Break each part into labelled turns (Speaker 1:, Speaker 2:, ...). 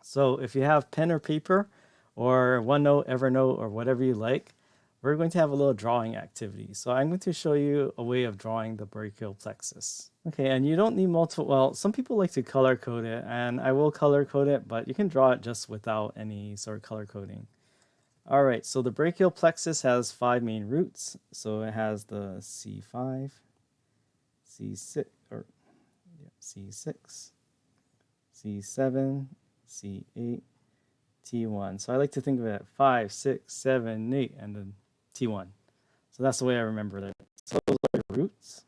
Speaker 1: So if you have pen or paper or OneNote, Evernote, or whatever you like, we're going to have a little drawing activity. So I'm going to show you a way of drawing the brachial plexus. Okay, and you don't need multiple, well, some people like to color code it, and I will color code it, but you can draw it just without any sort of color coding. All right, so the brachial plexus has 5 main roots. So it has the C5, C6, or C6, C7, C8, T1. So I like to think of it 5, 6, 7, 8, and then T1. So that's the way I remember it. So those are your roots.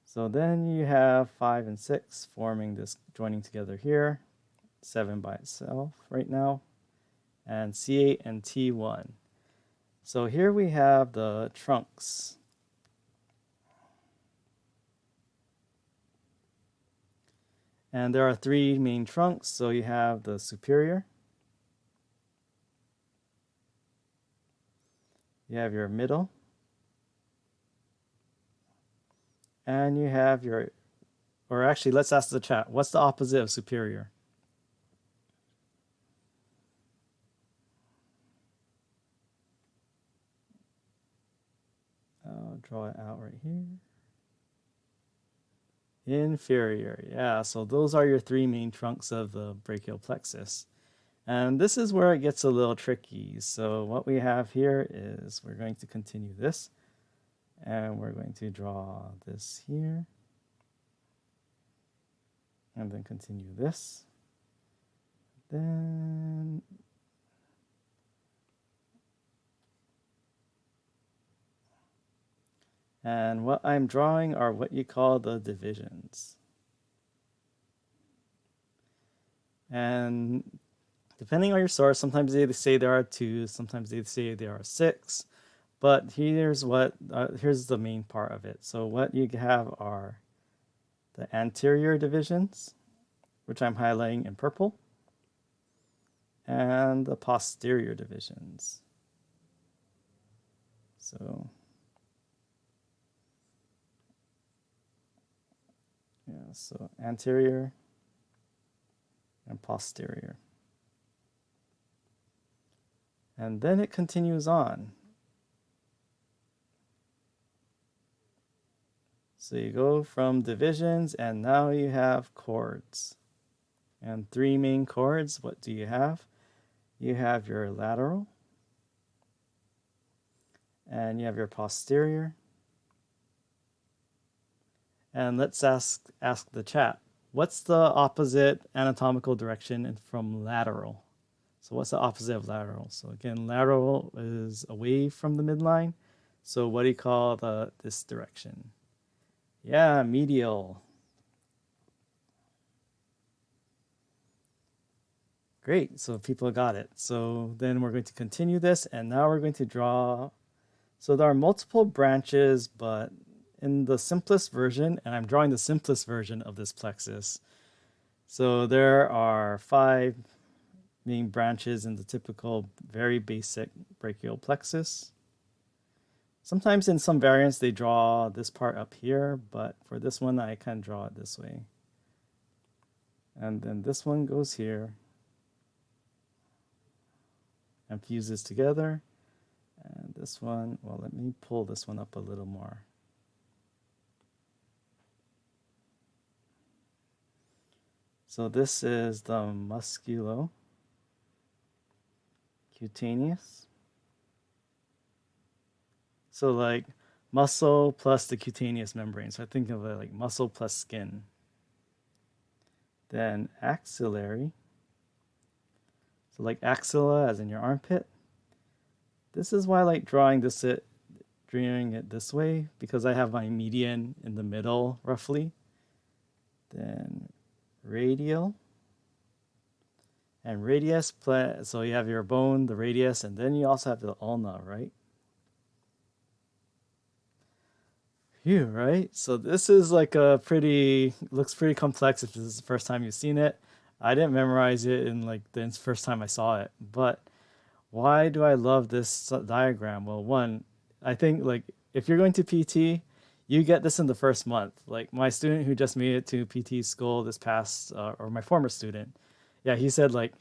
Speaker 1: So then you have 5 and 6 forming this, joining together here. 7 by itself right now. And C8 and T1. So here we have the trunks. And there are 3 main trunks. So you have the superior. You have your middle. And you have your, or actually, let's ask the chat, what's the opposite of superior? I'll draw it out right here. Inferior, yeah. So those are your 3 main trunks of the brachial plexus. And this is where it gets a little tricky. So what we have here is we're going to continue this. And we're going to draw this here. And then continue this. Then and what I'm drawing are what you call the divisions. And depending on your source, sometimes they say there are 2, sometimes they say there are 6. But here's here's the main part of it. So what you have are the anterior divisions, which I'm highlighting in purple, and the posterior divisions. So yeah, so anterior and posterior. And then it continues on. So you go from divisions, and now you have chords. And 3 main chords, what do you have? You have your lateral, and you have your posterior. And let's ask the chat, what's the opposite anatomical direction from lateral? So what's the opposite of lateral? So again, lateral is away from the midline. So what do you call this direction? Yeah, medial. Great, so people got it. So then we're going to continue this, and now we're going to draw. So there are multiple branches, but in the simplest version, and I'm drawing the simplest version of this plexus. So there are 5 main branches in the typical, very basic brachial plexus. Sometimes in some variants, they draw this part up here, but for this one, I kind of draw it this way. And then this one goes here and fuses together. And this one, well, let me pull this one up a little more. So this is the musculocutaneous. So like muscle plus the cutaneous membrane. So I think of it like muscle plus skin. Then axillary. So like axilla as in your armpit. This is why I like drawing it this way, because I have my median in the middle roughly. Then radial. And radius, so you have your bone, the radius, and then you also have the ulna, right? Phew, right? So this is like looks pretty complex if this is the first time you've seen it. I didn't memorize it in like the first time I saw it. But why do I love this diagram? Well, one, I think like if you're going to PT, you get this in the first month. Like my student who just made it to PT school this past, or my former student, yeah, he said like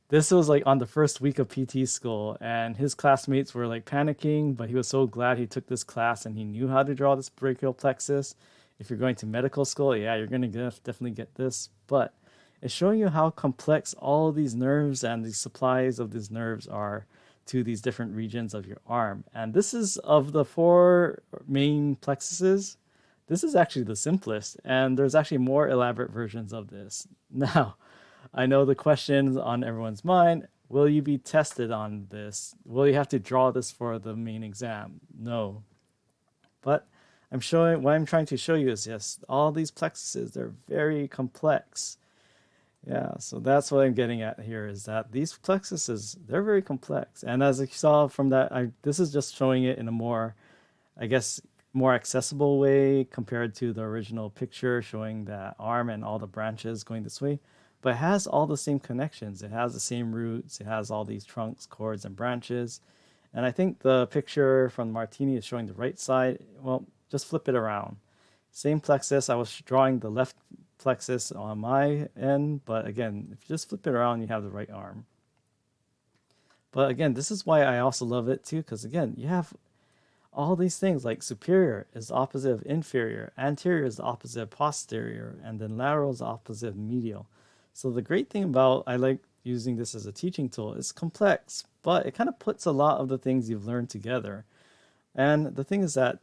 Speaker 1: this was like on the first week of PT school, and his classmates were like panicking, but he was so glad he took this class and he knew how to draw this brachial plexus. If you're going to medical school, yeah, you're going to definitely get this. But it's showing you how complex all these nerves and the supplies of these nerves are to these different regions of your arm. And this is of the four main plexuses. This is actually the simplest, and there's actually more elaborate versions of this. Now, I know the questions on everyone's mind. Will you be tested on this? Will you have to draw this for the main exam? No. But what I'm trying to show you is yes, all these plexuses, they're very complex. Yeah, so that's what I'm getting at here is that these plexuses, they're very complex. And as you saw from that, this is just showing it in a more, I guess, more accessible way compared to the original picture showing that arm and all the branches going this way. But it has all the same connections. It has the same roots. It has all these trunks, cords, and branches. And I think the picture from Martini is showing the right side. Well, just flip it around. Same plexus. I was drawing the left plexus on my end, but again, if you just flip it around, you have the right arm. But again, this is why I also love it too, because again, you have all these things like superior is the opposite of inferior, anterior is the opposite of posterior, and then lateral is the opposite of medial. So the great thing about I like using this as a teaching tool, it's complex, but it kind of puts a lot of the things you've learned together. And the thing is that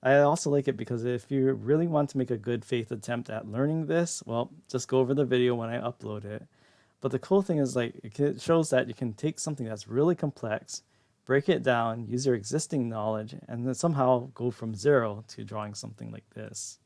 Speaker 1: I also like it because if you really want to make a good faith attempt at learning this, well, just go over the video when I upload it. But the cool thing is like it shows that you can take something that's really complex, break it down, use your existing knowledge, and then somehow go from zero to drawing something like this.